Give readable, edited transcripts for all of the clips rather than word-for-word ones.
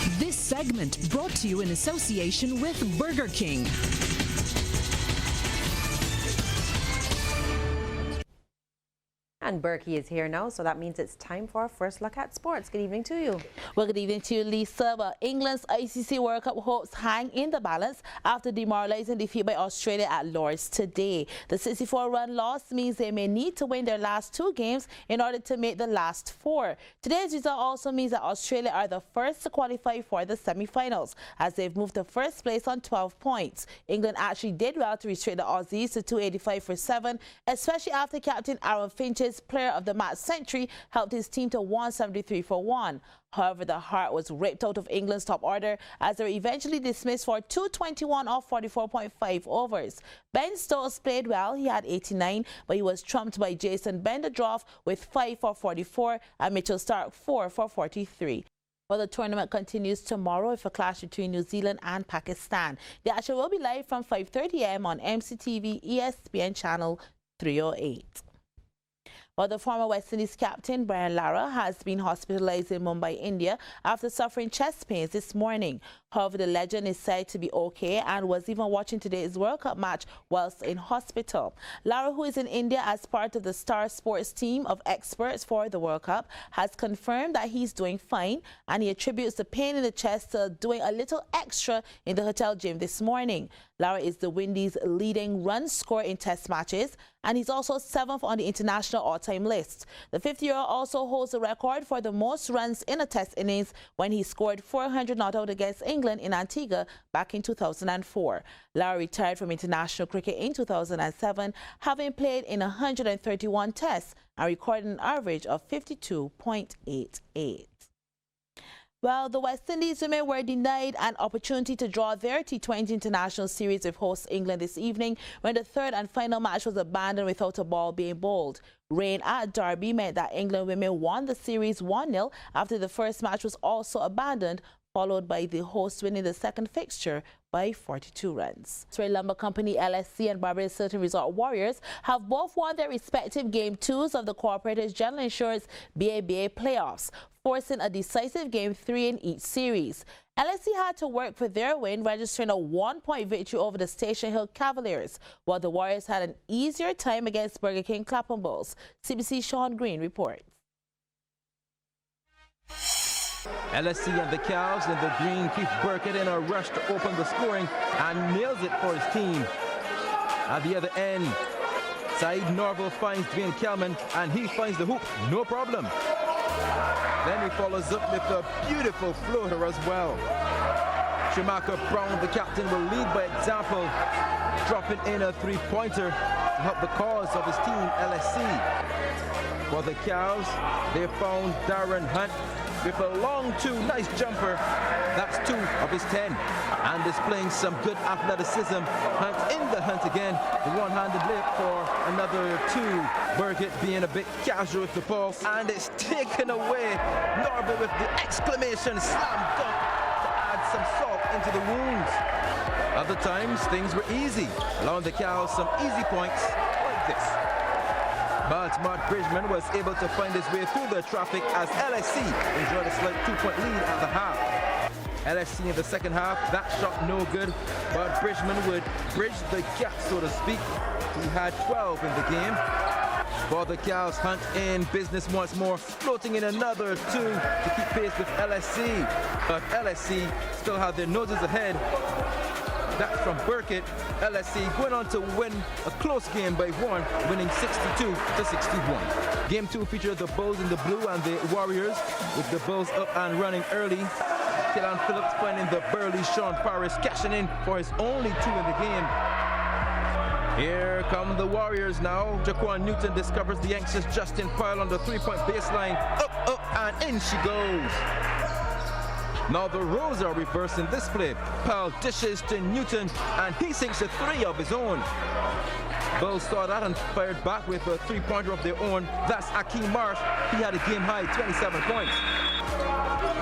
This segment brought to you in association with Burger King. And Berkey is here now, so that means it's time for our first look at sports. Good evening to you. Well, good evening to you, Lisa. Well, England's ICC World Cup hopes hang in the balance after demoralizing defeat by Australia at Lord's today. The 64-run loss means they may need to win their last 2 games in order to make the last 4. Today's result also means that Australia are the first to qualify for the semi-finals, as they've moved to first place on 12 points. England actually did well to restrict the Aussies to 285 for 7, especially after captain Aaron Finch's player of the match century helped his team to 173 for 1. However, the heart was ripped out of England's top order as they were eventually dismissed for 221 off 44.5 overs. Ben Stokes played well. He had 89, but he was trumped by Jason Benderjoff with 5 for 44 and Mitchell Starc 4 for 43. Well, the tournament continues tomorrow with a clash between New Zealand and Pakistan. The action will be live from 5:30 a.m. on MCTV ESPN channel 308. Well, the former West Indies captain Brian Lara has been hospitalized in Mumbai, India after suffering chest pains this morning. However, the legend is said to be okay and was even watching today's World Cup match whilst in hospital. Lara, who is in India as part of the Star Sports team of experts for the World Cup, has confirmed that he's doing fine, and he attributes the pain in the chest to doing a little extra in the hotel gym this morning. Lara is the Windies' leading run scorer in test matches, and he's also 7th on the international all-time list. The 50-year-old also holds the record for the most runs in a test innings when he scored 400 not out against England in Antigua back in 2004. Lara retired from international cricket in 2007, having played in 131 tests and recorded an average of 52.88. Well, the West Indies women were denied an opportunity to draw their T20 international series with host England this evening when the third and final match was abandoned without a ball being bowled. Rain at Derby meant that England women won the series 1-0 after the first match was also abandoned, followed by the host winning the second fixture by 42 runs. Surrey Lumber Company LSC and Barbados Hilton Resort Warriors have both won their respective Game 2s of the Cooperative General Insurance BABA playoffs, forcing a decisive Game 3 in each series. LSC had to work for their win, registering a 1-point victory over the Station Hill Cavaliers, while the Warriors had an easier time against Burger King Clapham Bulls. CBC Sean Green reports. LSC and the Cows in the green keep Burkett in a rush to open the scoring and nails it for his team. At the other end, Saeed Norval finds Dwayne Kelman and he finds the hoop, no problem. Then he follows up with a beautiful floater as well. Shamaka Brown, the captain, will lead by example, dropping in a 3-pointer to help the cause of his team, LSC. For the Cows, they found Darren Hunt with a long 2, nice jumper. That's 2 of his 10. And displaying some good athleticism. Hunt in the hunt again. The one-handed lift for another 2. Burkett being a bit casual with the ball. And it's taken away. Norby with the exclamation slam dunk to add some salt into the wounds. Other times, things were easy, allowing the Cows some easy points like this. But Mark Bridgman was able to find his way through the traffic as LSC enjoyed a slight 2-point lead at the half. LSC in the second half, that shot no good, but Bridgman would bridge the gap, so to speak. He had 12 in the game. For the Cows, Hunt in business once more, floating in another 2 to keep pace with LSC. But LSC still had their noses ahead. That's from Burkett. LSC going on to win a close game by 1, winning 62-61. Game 2 featured the Bulls in the blue and the Warriors, with the Bulls up and running early. Killan Phillips finding the burly Sean Paris cashing in for his only 2 in the game. Here come the Warriors now. Jaquan Newton discovers the anxious Justin Pyle on the 3-point baseline. Up, and in she goes. Now the roles are reversed in this play. Pyle dishes to Newton and he sinks a 3 of his own. Bulls saw that and fired back with a 3-pointer of their own. That's Akeem Marsh. He had a game-high 27 points.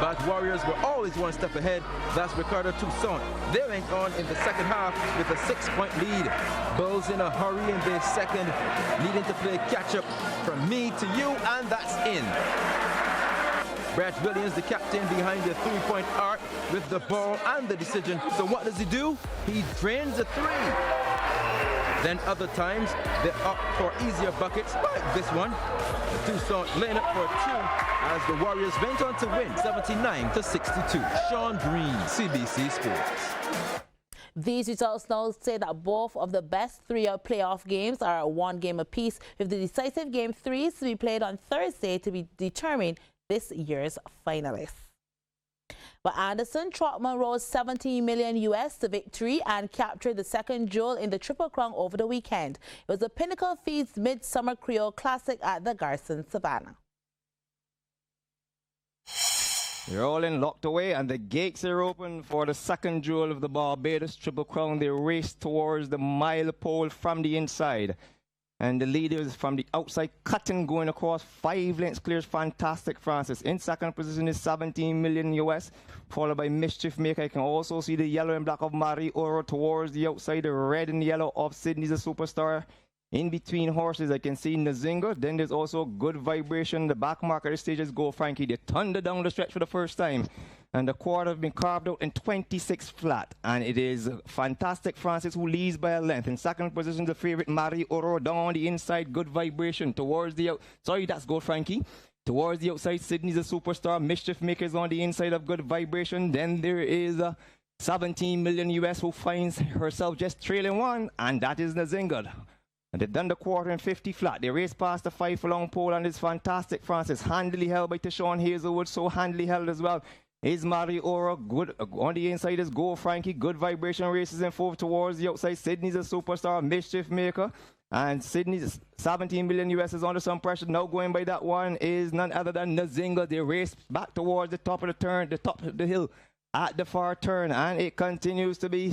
But Warriors were always one step ahead. That's Ricardo Toussaint. They went on in the second half with a 6-point lead. Bulls in a hurry in their second, needing to play catch-up from me to you, and that's in. Brett Williams, the captain, behind the three-point arc with the ball and the decision. So what does he do? He drains a three. Then other times, they opt for easier buckets like this one. The Toussaint laying up for two as the Warriors went on to win 79-62. Sean Green, CBC Sports. These results now say that both of the best three playoff games are one game apiece, with the decisive game threes to be played on Thursday to be determined this year's finalists. But Anderson Trotman rose $17 million to victory and captured the second jewel in the Triple Crown over the weekend. It was the Pinnacle Feeds Midsummer Creole Classic at the Garrison Savannah. They're all in locked away, and the gates are open for the second jewel of the Barbados Triple Crown. They race towards the mile pole from the inside. And the leaders from the outside cutting going across 5 lengths clears Fantastic Francis. In second position is 17 million US, followed by Mischief Maker. You can also see the yellow and black of Marie Oro towards the outside, the red and yellow of Sydney's a Superstar. In between horses, I can see Nazinga. Then there's also Good Vibration. The back mark of the stage is Go Frankie. They thunder down the stretch for the first time. And the quarter have been carved out in 26 flat. And it is Fantastic Francis who leads by a length. In second position, the favorite Marie Oro down on the inside. Good Vibration towards the that's Go Frankie. Towards the outside, Sydney's a Superstar. Mischief Makers on the inside of Good Vibration. Then there is 17 million US who finds herself just trailing one. And that is Nazinga. And they've done the quarter in 50 flat. They race past the 5 furlong pole, and it's Fantastic Francis, handily held by Tashawn Hazelwood, so handily held as well. Is Marie Oro, good on the inside is Go Frankie, Good Vibration races in 4 towards the outside. Sydney's a Superstar, Mischief Maker, and Sydney's 17 million US is under some pressure. Now going by that one is none other than Nazinga. They race back towards the top of the turn, the top of the hill. At the far turn, and it continues to be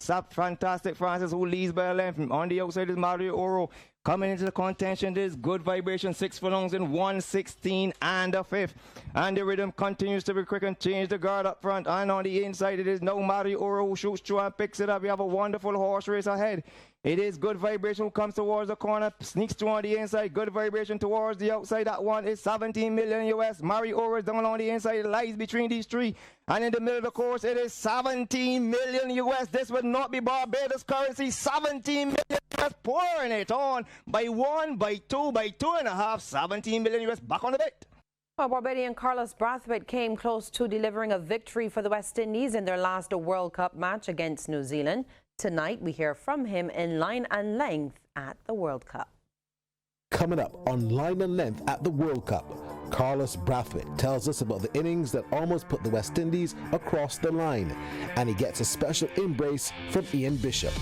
Fantastic Francis who leads by a length. On the outside is Mario Oro. Coming into the contention, there's Good Vibration, 6 furlongs in 1:16 and a fifth. And the rhythm continues to be quick and change the guard up front. And on the inside, it is now Mario Oro who shoots through and picks it up. We have a wonderful horse race ahead. It is Good Vibration who comes towards the corner, sneaks through on the inside. Good Vibration towards the outside. That one is 17 million US. Mario Oro is down on the inside. It lies between these three. And in the middle of the course, it is 17 million US. This would not be Barbados currency. 17 million US pouring it on by 1, by 2, by 2.5. 17 million US back on the bet. Well, Barbadian Carlos Brathwaite came close to delivering a victory for the West Indies in their last World Cup match against New Zealand. Tonight, we hear from him in Line and Length at the World Cup. Coming up on Line and Length at the World Cup, Carlos Brathwaite tells us about the innings that almost put the West Indies across the line, and he gets a special embrace from Ian Bishop.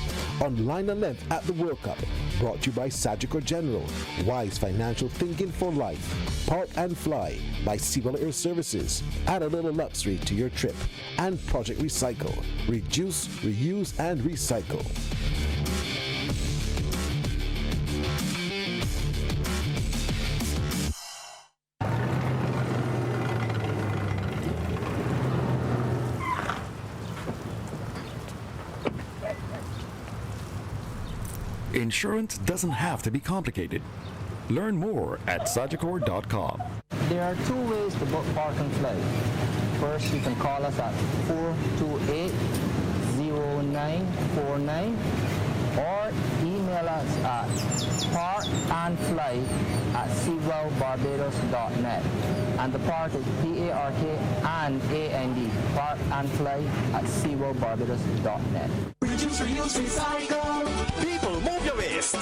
On Line and Length at the World Cup, brought to you by Sagicor General, wise financial thinking for life. Park and Fly by Seawell Air Services. Add a little luxury to your trip. And Project Recycle. Reduce, reuse, and recycle. Insurance doesn't have to be complicated. Learn more at Sagicor.com. There are 2 ways to book Park and Fly. First, you can call us at 428-0949 or email us at parkandfly@seawellbarbados.net. And the park is P-A-R-K and A-N-D, parkandfly@seawellbarbados.net. Reduce, reuse, recycle. People, move your waste.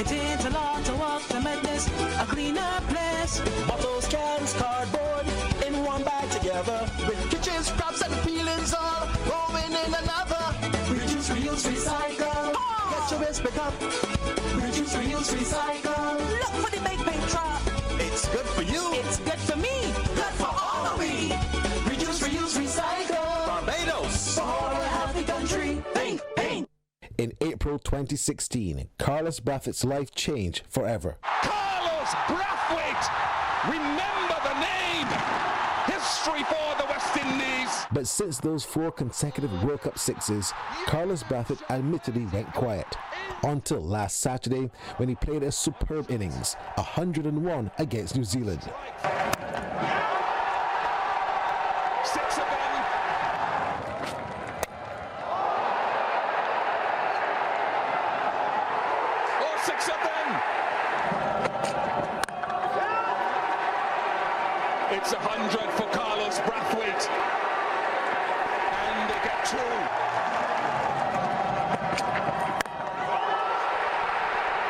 It ain't a lot to walk to make this a cleaner place. Bottles, cans, cardboard in one bag together. With kitchen scraps and peelings all going in another. Reduce, reuse, recycle. Get your waste pick up. Reduce, reuse, recycle. Look for the big paint truck. It's good for you. It's good for me. Good for all of we. Reduce, reuse, recycle. Barbados. For a healthy country. Think, paint. In April 2016, Carlos Brathwaite's life changed forever. Carlos Brathwaite! Remember the name! History for the West Indies! But since those 4 consecutive World Cup sixes, Carlos Brathwaite admittedly went quiet. Until last Saturday, when he played a superb innings, 101 against New Zealand. 6 of them. It's 100 for Carlos Brathwaite. And they get 2.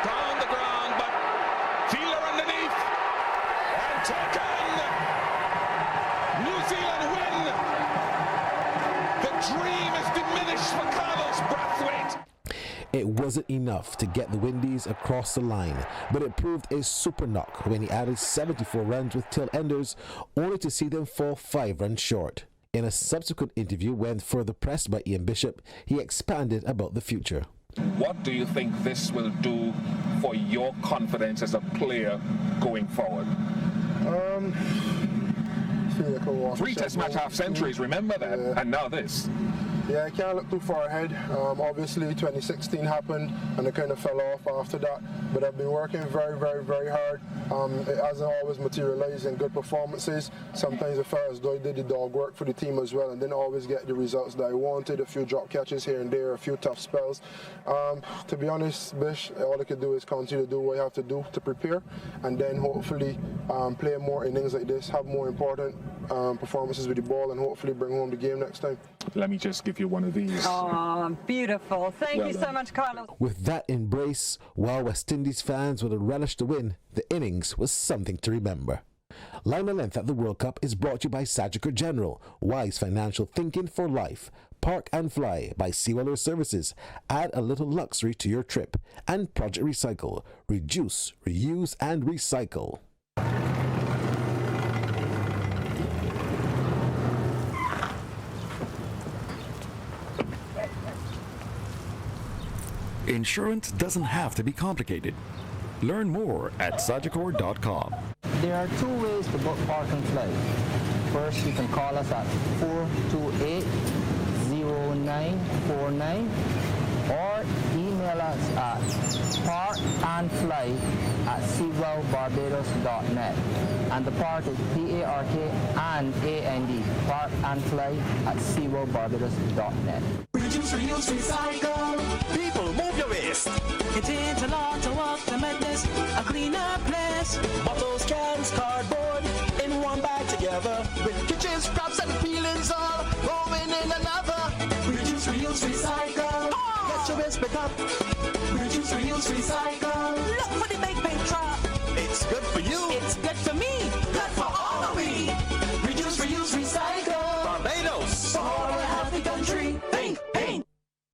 Down the ground, but Fielder underneath. And taken. New Zealand win. The dream is diminished for Carlos Brathwaite. It wasn't enough to get the Windies across the line, but it proved a super knock when he added 74 runs with tail enders, only to see them fall 5 runs short. In a subsequent interview, when further pressed by Ian Bishop, he expanded about the future. What do you think this will do for your confidence as a player going forward? Three Test match half centuries, remember that, and now this. Yeah, I can't look too far ahead. Obviously 2016 happened and it kind of fell off after that, but I've been working very, very, very hard. It hasn't always materialized in good performances. Sometimes I felt as though I did the dog work for the team as well and didn't always get the results that I wanted. A few drop catches here and there, a few tough spells. To be honest, Bish, all I can do is continue to do what I have to do to prepare, and then hopefully play more innings like this, have more important performances with the ball, and hopefully bring home the game next time. Let me just give you one of these. Oh, beautiful. Thank you so much, Carlos. With that embrace, while West Indies fans would have relished the win, the innings was something to remember. Line and Length at the World Cup is brought to you by Sagicor General, wise financial thinking for life. Park and Fly by Seaweller Services. Add a little luxury to your trip. And Project Recycle. Reduce, reuse, and recycle. Insurance doesn't have to be complicated. Learn more at Sagicor.com. There are 2 ways to book Park and Fly. First, you can call us at 428-0949 or email us at parkandfly@seawellbarbados.net. And the park is P-A-R-K and A-N-D, parkandfly@seawellbarbados.net. Reduce, reuse, recycle. People, move your waste. It ain't a lot to walk to make this a cleaner place. Bottles, cans, cardboard in one bag together. With kitchen scraps and peelings all going in another. Reduce, reuse, recycle. Get your waste pick up. Reduce, reuse, recycle. Look for the big paint truck. It's good for you. It's good for me. Good for all of we. Reduce, reuse, recycle. Barbados. For a healthy country. Think.